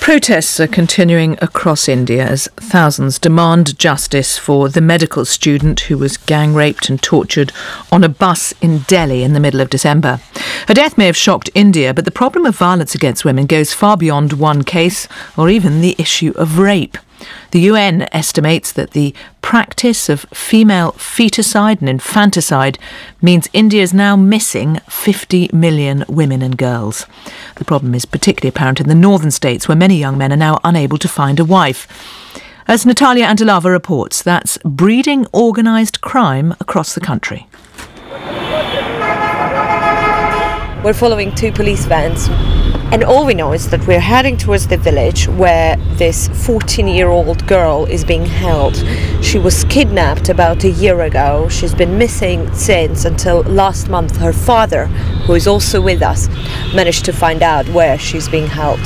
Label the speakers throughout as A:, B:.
A: Protests are continuing across India as thousands demand justice for the medical student who was gang raped and tortured on a bus in Delhi in the middle of December. Her death may have shocked India, but the problem of violence against women goes far beyond one case or even the issue of rape. The UN estimates that the practice of female feticide and infanticide means India is now missing 50 million women and girls. The problem is particularly apparent in the northern states, where many young men are now unable to find a wife. As Natalia Antelava reports, that's breeding organised crime across the country.
B: We're following two police vans, and all we know is that we're heading towards the village where this 14-year-old girl is being held. She was kidnapped about a year ago. She's been missing since, until last month her father, who is also with us, managed to find out where she's being held.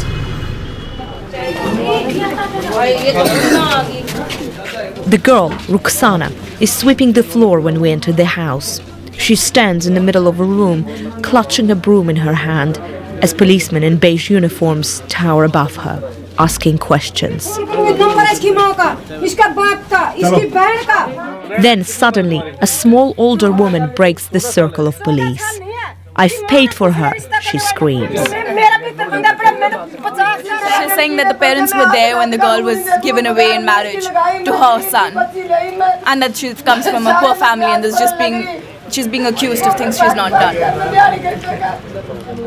C: The girl, Rukhsana, is sweeping the floor when we enter the house. She stands in the middle of a room, clutching a broom in her hand, as policemen in beige uniforms tower above her, asking questions. Then suddenly, a small older woman breaks the circle of police. "I've paid for her," she screams.
D: She's saying that the parents were there when the girl was given away in marriage to her son, and that she comes from a poor family and she's being accused of things she's not done.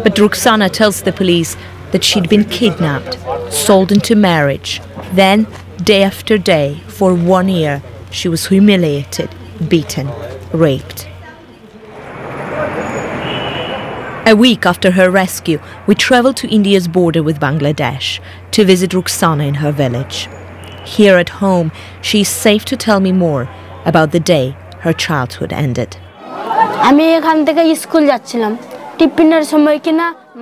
C: But Rukhsana tells the police that she'd been kidnapped, sold into marriage. Then, day after day, for 1 year, she was humiliated, beaten, raped. A week after her rescue, we travelled to India's border with Bangladesh to visit Rukhsana in her village. Here at home, she is safe to tell me more about the day her childhood ended.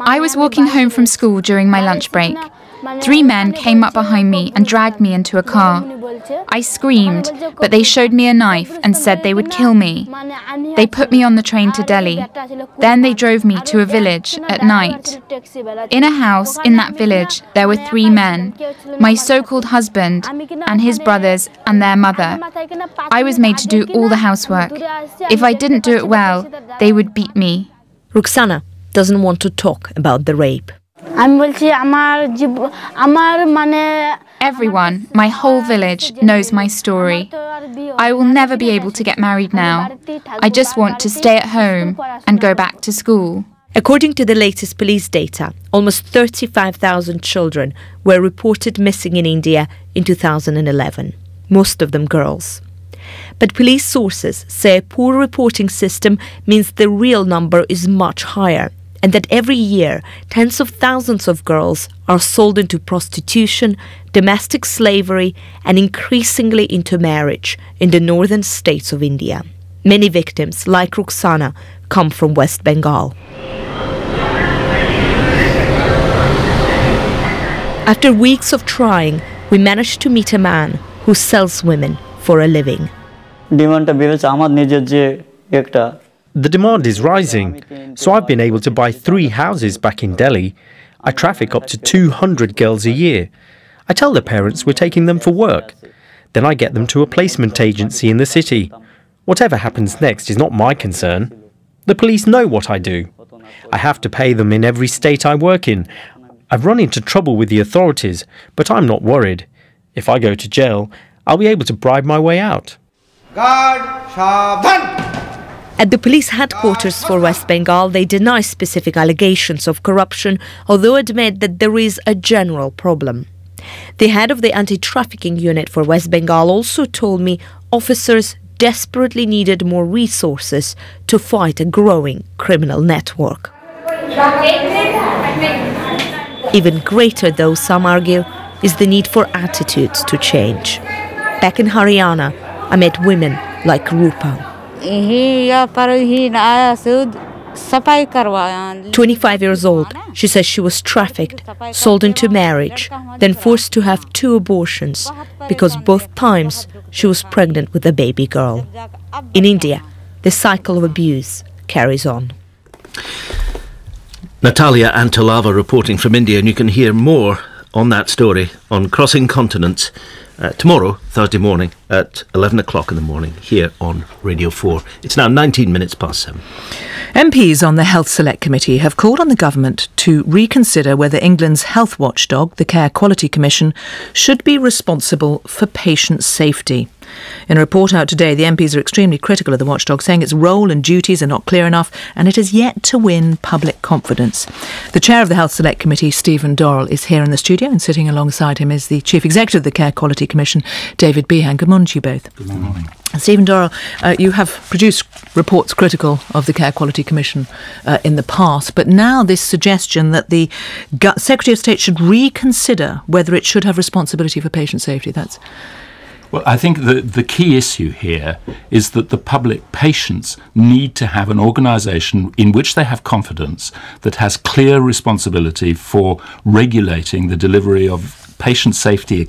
E: I was walking home from school during my lunch break. 3 men came up behind me and dragged me into a car. I screamed, but they showed me a knife and said they would kill me. They put me on the train to Delhi. Then they drove me to a village at night. In a house in that village, there were 3 men, my so-called husband and his brothers and their mother. I was made to do all the housework. If I didn't do it well, they would beat me.
C: Rukhsana doesn't want to talk about the rape.
E: Everyone, my whole village, knows my story. I will never be able to get married now. I just want to stay at home and go back to school.
C: According to the latest police data, almost 35,000 children were reported missing in India in 2011, most of them girls. But police sources say a poor reporting system means the real number is much higher, and that every year tens of thousands of girls are sold into prostitution, domestic slavery, and increasingly into marriage in the northern states of India. Many victims, like Rukhsana, come from West Bengal. After weeks of trying, we managed to meet a man who sells women for a living.
F: The demand is rising, so I've been able to buy 3 houses back in Delhi. I traffic up to 200 girls a year. I tell the parents we're taking them for work. Then I get them to a placement agency in the city. Whatever happens next is not my concern. The police know what I do. I have to pay them in every state I work in. I've run into trouble with the authorities, but I'm not worried. If I go to jail, I'll be able to bribe my way out.
C: At the police headquarters for West Bengal, they deny specific allegations of corruption, although admit that there is a general problem. The head of the anti-trafficking unit for West Bengal also told me officers desperately needed more resources to fight a growing criminal network. Even greater, though, some argue, is the need for attitudes to change. Back in Haryana, I met women like Rupa. 25 years old, she says she was trafficked, sold into marriage, then forced to have 2 abortions because both times she was pregnant with a baby girl. In India, the cycle of abuse carries on.
G: Natalia Antelava reporting from India, and you can hear more on that story on Crossing Continents tomorrow, Thursday morning, at 11 o'clock in the morning here on Radio 4. It's now 19 minutes past 7.
A: MPs on the Health Select Committee have called on the government to reconsider whether England's health watchdog, the Care Quality Commission, should be responsible for patient safety. In a report out today, the MPs are extremely critical of the watchdog, saying its role and duties are not clear enough and it has yet to win public confidence. The chair of the Health Select Committee, Stephen Dorrell, is here in the studio, and sitting alongside him is the Chief Executive of the Care Quality Commission, David Behan. Good morning to you both.
H: Good morning.
A: Stephen Dorrell, you have produced reports critical of the Care Quality Commission in the past, but now this suggestion that the Secretary of State should reconsider whether it should have responsibility for patient safety.
H: Well, I think the key issue here is that the public patients need to have an organisation in which they have confidence that has clear responsibility for regulating the delivery of patient safety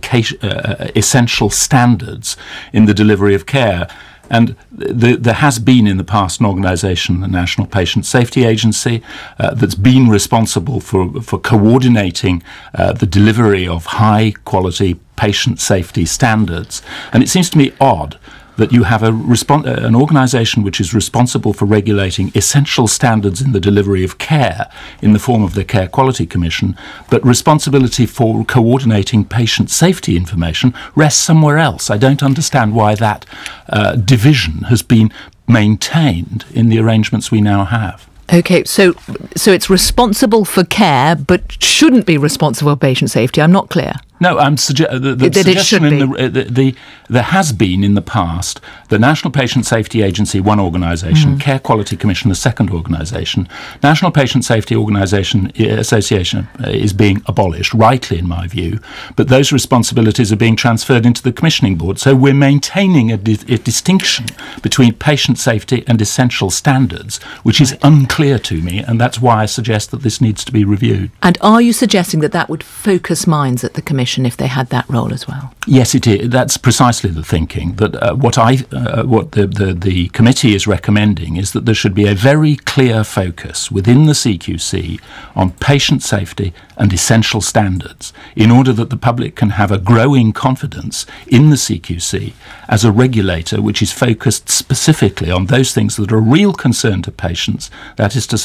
H: essential standards in the delivery of care. And there has been in the past an organisation, the National Patient Safety Agency, that's been responsible for coordinating the delivery of high quality patient safety standards. And it seems to me odd that you have an organisation which is responsible for regulating essential standards in the delivery of care in the form of the Care Quality Commission, but responsibility for coordinating patient safety information rests somewhere else. I don't understand why that division has been maintained in the arrangements we now have.
A: OK, so it's responsible for care but shouldn't be responsible for patient safety. I'm not clear.
H: No, I'm the suggestion there has been in the past the National Patient Safety Agency, one organisation, Care Quality Commission, a second organisation. National Patient Safety Association is being abolished, rightly in my view, but those responsibilities are being transferred into the Commissioning Board. So we're maintaining a distinction between patient safety and essential standards, which is unclear to me, and that's why I suggest that this needs to be reviewed.
A: And are you suggesting that that would focus minds at the Commission if they had that role as well?
H: Yes, it is. That's precisely the thinking. That what the committee is recommending is that there should be a very clear focus within the CQC on patient safety and essential standards, in order that the public can have a growing confidence in the CQC as a regulator which is focused specifically on those things that are a real concern to patients. That is to say,